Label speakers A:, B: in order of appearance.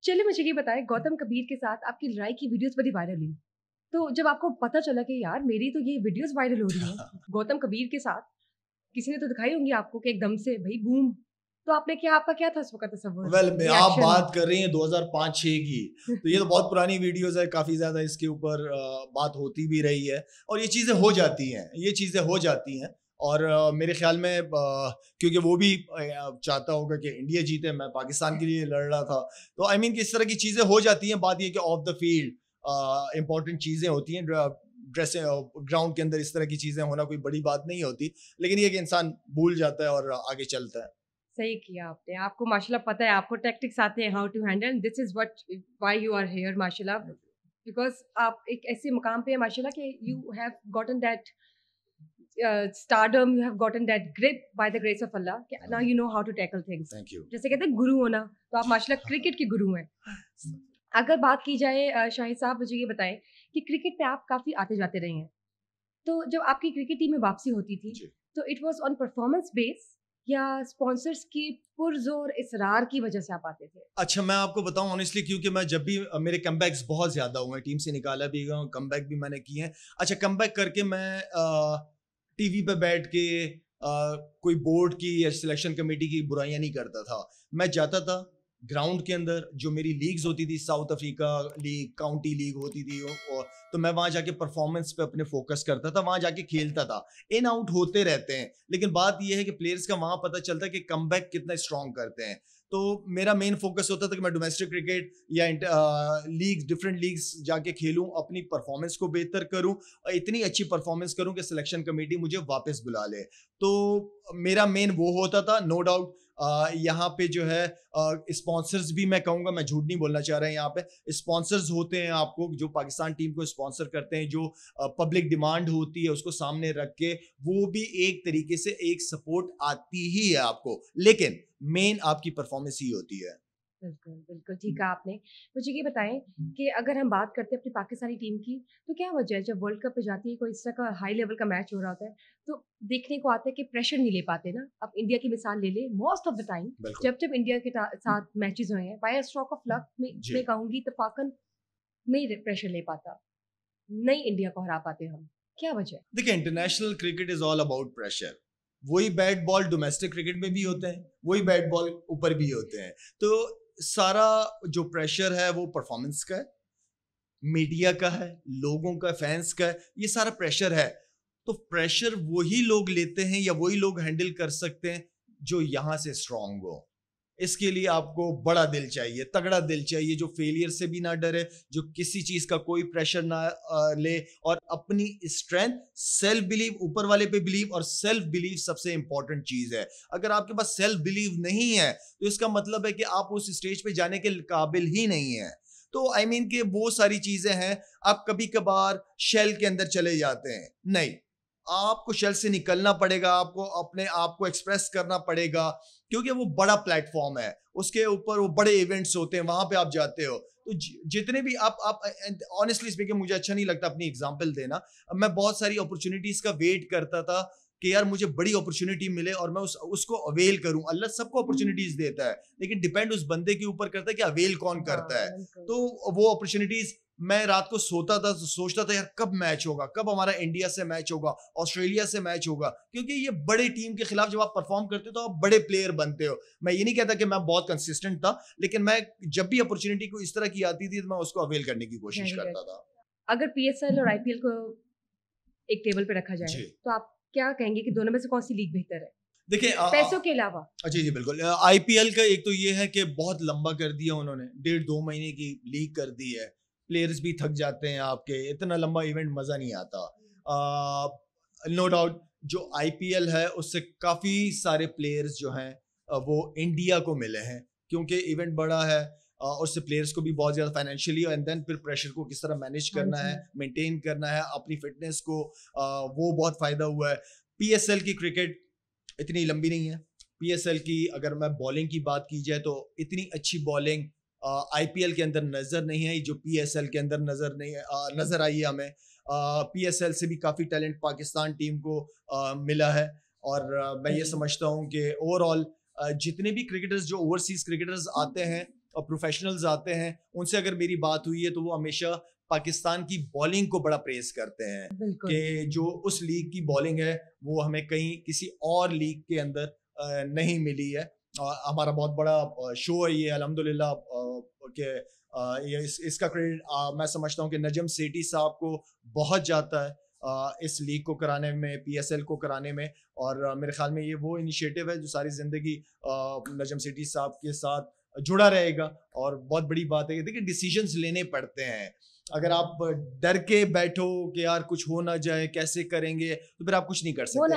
A: चलिए मुझे ये बताएँ गौतम कबीर के साथ आपकी लड़ाई की वीडियोज़ बड़ी वायरल हुई। तो जब आपको पता चला कि यार मेरी तो ये वीडियोज़ वायरल हो रही हैं, गौतम कबीर के साथ, किसी ने तो दिखाई होंगी आपको कि एकदम से भई बूम! तो आपका क्या था उस वक़्त तसव्वुर,
B: वेल आप
A: रिएक्शन?
B: बात कर रही हैं 2005-6 की, तो ये तो बहुत पुरानी वीडियोज़ है, काफ़ी ज़्यादा इसके ऊपर बात होती भी रही है और ये चीज़ें हो जाती हैं, ये चीज़ें हो जाती हैं और मेरे ख़्याल में क्योंकि वो भी चाहता होगा कि इंडिया जीते, मैं पाकिस्तान के लिए लड़ रहा था, तो आई मीन कि इस तरह की चीज़ें हो जाती हैं, बात ये है कि ऑफ द फील्ड इम्पोर्टेंट चीज़ें होती हैं, ड्रेसिंग ग्राउंड के अंदर इस तरह की चीज़ें होना कोई बड़ी बात नहीं होती, लेकिन ये है कि इंसान भूल जाता है और आगे चलता है।
A: सही किया आपने। आपको माशाल्लाह पता है, आपको टैक्टिक्स आते हैं how to handle this is what why you are here माशाल्लाह। बिकॉज़ आप एक ऐसे मुकाम पे हैं माशाल्लाह कि you have gotten that stardom, you have gotten that grip by the grace of Allah कि now you know how to tackle things.
B: Thank you.
A: जैसे कहते हैं गुरु होना, तो आप माशाल्लाह क्रिकेट के गुरु हैं। अगर बात की जाए शाहिद साहब मुझे ये बताएं कि क्रिकेट पे आप काफ़ी आते-जाते रहे हैं। तो जब आपकी क्रिकेट टीम में वापसी होती थी,
B: जी।
A: तो it was on performance base या स्पॉन्सर्स के पुरज़ोर इसरार की वजह से आप आते थे?
B: अच्छा, मैं आपको बताऊँ ऑनेस्टली क्योंकि मैं जब भी मेरे कमबैक्स बहुत ज़्यादा हुए हैं, टीम से निकाला भी गया हूँ, कमबैक भी मैंने किए हैं। अच्छा, कमबैक करके मैं टीवी पे बैठ के कोई बोर्ड की या सिलेक्शन कमेटी की बुराइयाँ नहीं करता था। मैं जाता था ग्राउंड के अंदर, जो मेरी लीग्स होती थी, south Africa league, county league होती थी तो मैं वहाँ जाके परफॉर्मेंस पे अपने फ़ोकस करता था, वहाँ जाके खेलता था। इन आउट होते रहते हैं, लेकिन बात ये है कि प्लेयर्स का वहाँ पता चलता है कि कमबैक कितना स्ट्रॉन्ग करते हैं। तो मेरा मेन फोकस होता था कि मैं डोमेस्टिक क्रिकेट या लीग्स डिफरेंट लीग्स जाके खेलूं, अपनी परफॉर्मेंस को बेहतर करूं और इतनी अच्छी परफॉर्मेंस करूं कि सिलेक्शन कमेटी मुझे वापस बुला ले। तो मेरा मेन वो होता था, नो डाउट। यहाँ पे जो है स्पॉन्सर्स भी, मैं कहूँगा, मैं झूठ नहीं बोलना चाह रहा, यहाँ पे स्पॉन्सर्स होते हैं आपको जो पाकिस्तान टीम को स्पॉन्सर करते हैं, जो पब्लिक डिमांड होती है उसको सामने रख के, वो भी एक तरीके से एक सपोर्ट आती ही है आपको, लेकिन मेन आपकी परफॉर्मेंस ही होती है।
A: बिल्कुल, बिल्कुल, ठीक कहा आपने। मुझे ये बताएँ कि अगर हम बात करते हैं अपनी पाकिस्तानी टीम की, तो क्या वजह है जब वर्ल्ड कप पे जाती है, कोई इस तरह का हाई लेवल का मैच हो रहा होता है, तो देखने को आता है कि प्रेशर नहीं ले पाते ना। अब इंडिया की मिसाल ले लें, मोस्ट ऑफ द टाइम
B: बिल्कुल।
A: जब-जब इंडिया के साथ मैचेज़ हुए हैं, by a stroke of luck मैं
B: जी।
A: कहूँगी इत्तफ़ाक़न नहीं प्रेशर ले पाता, नहीं इंडिया को हरा पाते हम। क्या वजह है?
B: देखिए, international cricket is all about pressure. वही बैट बॉल डोमेस्टिक क्रिकेट में भी होते हैं, वही बैट बॉल ऊपर भी होते हैं। तो सारा जो प्रेशर है वो परफॉर्मेंस का है, मीडिया का है, लोगों का, फैंस का है, ये सारा प्रेशर है। तो प्रेशर वही लोग लेते हैं या वही लोग हैंडल कर सकते हैं जो यहाँ से स्ट्रांग हो। इसके लिए आपको बड़ा दिल चाहिए, तगड़ा दिल चाहिए, जो फेलियर से भी ना डरे, जो किसी चीज का कोई प्रेशर ना ले और अपनी स्ट्रेंथ, सेल्फ बिलीव, ऊपर वाले पे बिलीव, और सेल्फ बिलीव सबसे इंपॉर्टेंट चीज है। अगर आपके पास सेल्फ बिलीव नहीं है तो इसका मतलब है कि आप उस स्टेज पे जाने के काबिल ही नहीं है। तो आई मीन कि वो सारी चीजें हैं। आप कभी कभार शेल के अंदर चले जाते हैं, नहीं, आपको शेल से निकलना पड़ेगा, आपको अपने आप को एक्सप्रेस करना पड़ेगा, क्योंकि वो बड़ा प्लेटफॉर्म है, उसके ऊपर वो बड़े इवेंट्स होते हैं, वहां पे आप जाते हो। तो जितने भी आप ऑनेस्टली स्पीकिंग, मुझे अच्छा नहीं लगता अपनी एग्जांपल देना। मैं बहुत सारी अपॉर्चुनिटीज का वेट करता था कि यार मुझे बड़ी अपॉर्चुनिटी मिले और मैं उसको अवेल करूं। अल्लाह सबको अपॉर्चुनिटीज देता है, लेकिन डिपेंड उस बंदे के ऊपर करता है कि अवेल कौन करता
A: हाँ,
B: है।
A: बिल्कुल।
B: तो वो अपॉर्चुनिटीज, मैं रात को सोता था तो सोचता था यार कब मैच होगा, कब हमारा इंडिया से मैच होगा, ऑस्ट्रेलिया से मैच होगा, क्योंकि ये बड़े टीम के खिलाफ जब आप परफॉर्म करते हो तो आप बड़े प्लेयर बनते हो। मैं ये नहीं कहता कि मैं बहुत कंसिस्टेंट था, लेकिन मैं जब भी अपॉर्चुनिटी को इस तरह की आती थी तो मैं उसको अवेल करने की कोशिश
A: वेरी गुड।
B: करता था।
A: अगर पीएसएल और आईपीएल को एक टेबल पे रखा जाए,
B: जी।
A: तो आप क्या कहेंगे कि दोनों में से कौन-सी लीग बेहतर है?
B: देखिए
A: पैसों के अलावा?
B: जी जी बिल्कुल। आईपीएल का एक तो ये है कि बहुत लंबा कर दिया उन्होंने, 1.5-2 महीने की लीग कर दी है, प्लेयर्स भी थक जाते हैं आपके, इतना लंबा इवेंट मजा नहीं आता। नो डाउट जो आईपीएल है उससे काफी सारे प्लेयर्स जो हैं वो इंडिया को मिले हैं, क्योंकि इवेंट बड़ा है, उससे प्लेयर्स को भी बहुत ज्यादा फाइनेंशियली, एंड देन फिर प्रेशर को किस तरह मैनेज
A: हाँ
B: करना
A: जी।
B: है, मेंटेन करना है अपनी फिटनेस को, वो बहुत फायदा हुआ है। पीएसएल की क्रिकेट इतनी लंबी नहीं है। पीएसएल की अगर मैं बॉलिंग की बात की जाए तो इतनी अच्छी बॉलिंग आईपीएल के अंदर नजर नहीं आई जो पीएसएल के अंदर नजर आई है हमें। पीएसएल से भी काफी टैलेंट पाकिस्तान टीम को मिला है, और मैं ये
A: जी।
B: समझता हूँ कि ओवरऑल जितने भी क्रिकेटर्स जो ओवरसीज क्रिकेटर्स आते हैं प्रोफेशनल्स आते हैं, उनसे अगर मेरी बात हुई है तो वो हमेशा पाकिस्तान की बॉलिंग को बड़ा प्रेज करते हैं कि जो उस लीग की बॉलिंग है वो हमें कहीं किसी और लीग के अंदर नहीं मिली है। हमारा बहुत बड़ा शो है ये अल्हम्दुलिल्लाह कि ये इसका क्रेडिट मैं समझता हूँ कि नजम सेठी साहब को बहुत जाता है इस लीग को कराने में, PSL को कराने में। और मेरे ख्याल में ये वो इनिशिएटिव है जो सारी ज़िंदगी नजम सेठी साहब के साथ जुड़ा रहेगा। और बहुत बड़ी बात है कि देखिए डिसीजंस लेने पड़ते हैं, अगर आप डर के बैठो कि यार कुछ हो ना जाए कैसे करेंगे तो फिर आप कुछ नहीं कर सकते।